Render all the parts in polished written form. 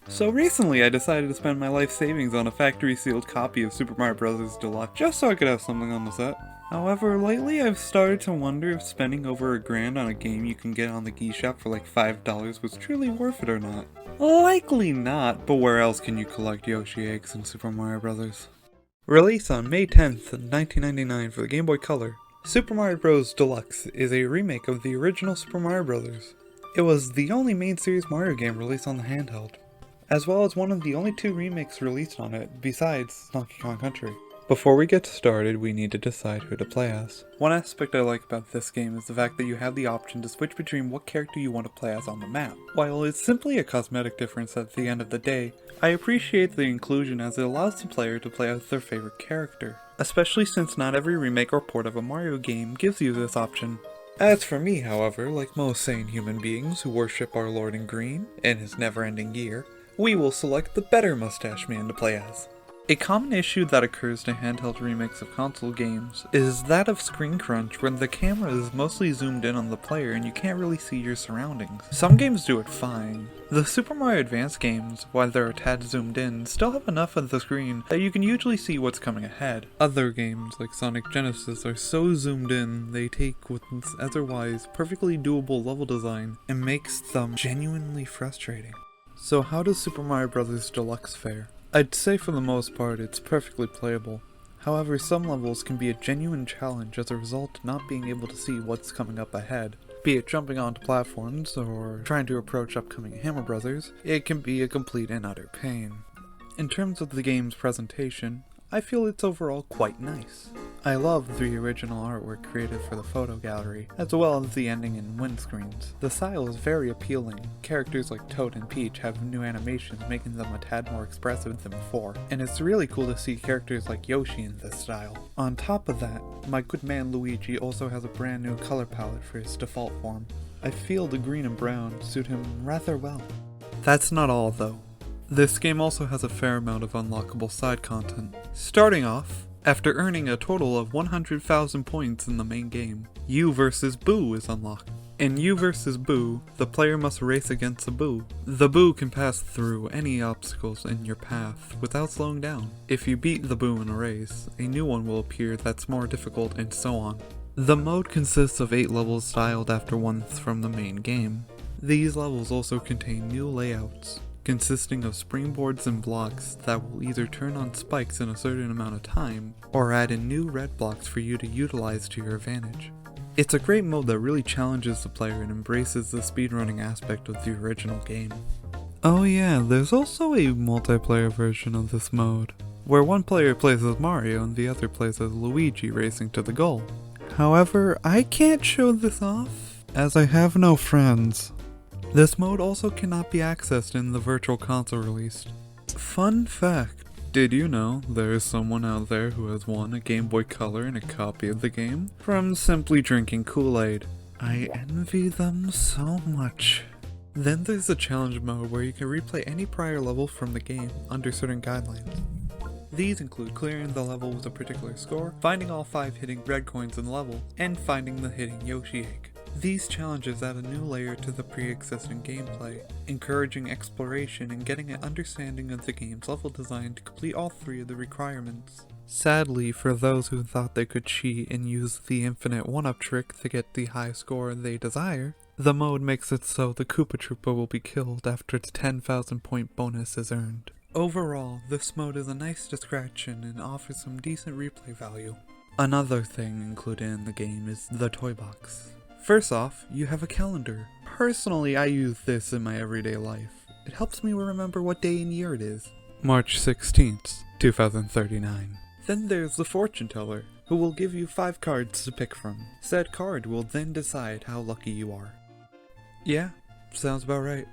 So recently I decided to spend my life savings on a factory sealed copy of Super Mario Bros Deluxe, just so I could have something on the set. However, lately I've started to wonder if spending over $1,000 on a game you can get on the eShop for like $5 was truly worth it or not. Likely not, but where else can you collect Yoshi eggs in Super Mario Bros? Released on May 10th, 1999 for the Game Boy Color, Super Mario Bros Deluxe is a remake of the original Super Mario Bros. It was the only main series Mario game released on the handheld, as well as one of the only 2 remakes released on it besides Donkey Kong Country. Before we get started, we need to decide who to play as. One aspect I like about this game is the fact that you have the option to switch between what character you want to play as on the map. While it's simply a cosmetic difference at the end of the day, I appreciate the inclusion as it allows the player to play as their favorite character, especially since not every remake or port of a Mario game gives you this option. As for me, however, like most sane human beings who worship our Lord in Green and his never-ending year, we will select the better mustache man to play as. A common issue that occurs to handheld remakes of console games is that of screen crunch, where the camera is mostly zoomed in on the player and you can't really see your surroundings. Some games do it fine. The Super Mario Advance games, while they're a tad zoomed in, still have enough of the screen that you can usually see what's coming ahead. Other games, like Sonic Genesis, are so zoomed in they take what's otherwise perfectly doable level design and makes them genuinely frustrating. So how does Super Mario Bros. Deluxe fare? I'd say for the most part it's perfectly playable. However, some levels can be a genuine challenge as a result of not being able to see what's coming up ahead. Be it jumping onto platforms or trying to approach upcoming Hammer Brothers, it can be a complete and utter pain. In terms of the game's presentation, I feel it's overall quite nice. I love the original artwork created for the photo gallery, as well as the ending and windscreens. The style is very appealing. Characters like Toad and Peach have new animations, making them a tad more expressive than before, and it's really cool to see characters like Yoshi in this style. On top of that, my good man Luigi also has a brand new color palette for his default form. I feel the green and brown suit him rather well. That's not all though. This game also has a fair amount of unlockable side content. Starting off, after earning a total of 100,000 points in the main game, You vs. Boo is unlocked. In You vs. Boo, the player must race against a Boo. The Boo can pass through any obstacles in your path without slowing down. If you beat the Boo in a race, a new one will appear that's more difficult and so on. The mode consists of 8 levels styled after ones from the main game. These levels also contain new layouts, consisting of springboards and blocks that will either turn on spikes in a certain amount of time, or add in new red blocks for you to utilize to your advantage. It's a great mode that really challenges the player and embraces the speedrunning aspect of the original game. Oh yeah, there's also a multiplayer version of this mode, where one player plays as Mario and the other plays as Luigi racing to the goal. However, I can't show this off, as I have no friends. This mode also cannot be accessed in the Virtual Console release. Fun fact, did you know there is someone out there who has won a Game Boy Color and a copy of the game from simply drinking Kool-Aid? I envy them so much. Then there's the challenge mode where you can replay any prior level from the game under certain guidelines. These include clearing the level with a particular score, finding all 5 hidden red coins in the level, and finding the hidden Yoshi egg. These challenges add a new layer to the pre-existing gameplay, encouraging exploration and getting an understanding of the game's level design to complete all 3 of the requirements. Sadly, for those who thought they could cheat and use the infinite 1-up trick to get the high score they desire, the mode makes it so the Koopa Troopa will be killed after its 10,000 point bonus is earned. Overall, this mode is a nice distraction and offers some decent replay value. Another thing included in the game is the toy box. First off, you have a calendar. Personally, I use this in my everyday life. It helps me remember what day and year it is. March 16th, 2039. Then there's the fortune teller, who will give you 5 cards to pick from. Said card will then decide how lucky you are. Yeah, sounds about right.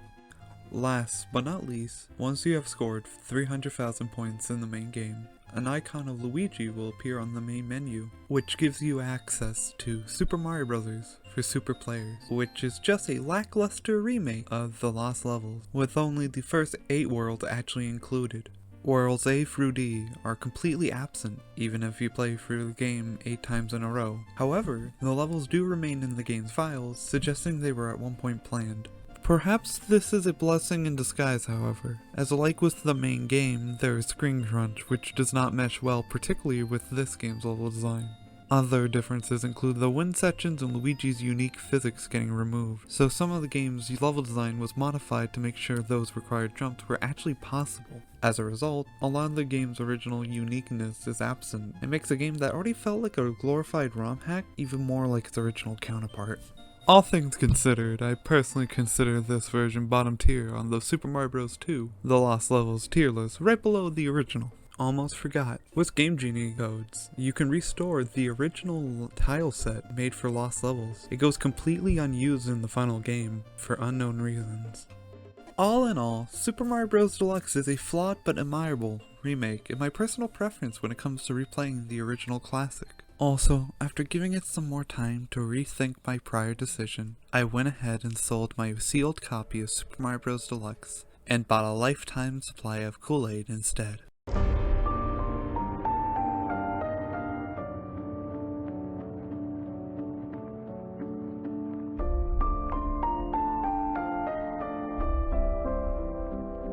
Last but not least, once you have scored 300,000 points in the main game, an icon of Luigi will appear on the main menu, which gives you access to Super Mario Bros. For Super players, which is just a lackluster remake of the Lost Levels, with only the first 8 worlds actually included. Worlds A through D are completely absent, even if you play through the game 8 times in a row. However, the levels do remain in the game's files, suggesting they were at one point planned. Perhaps this is a blessing in disguise, however, as like with the main game, there is screen crunch, which does not mesh well, particularly with this game's level design. Other differences include the wind sections and Luigi's unique physics getting removed, so some of the game's level design was modified to make sure those required jumps were actually possible. As a result, a lot of the game's original uniqueness is absent. It makes a game that already felt like a glorified ROM hack even more like its original counterpart. All things considered, I personally consider this version bottom tier on the Super Mario Bros. 2, The Lost Levels tier list, right below the original. Almost forgot. With Game Genie codes, you can restore the original tile set made for Lost Levels. It goes completely unused in the final game, for unknown reasons. All in all, Super Mario Bros. Deluxe is a flawed but admirable remake, and my personal preference when it comes to replaying the original classic. Also, after giving it some more time to rethink my prior decision, I went ahead and sold my sealed copy of Super Mario Bros. Deluxe, and bought a lifetime supply of Kool-Aid instead.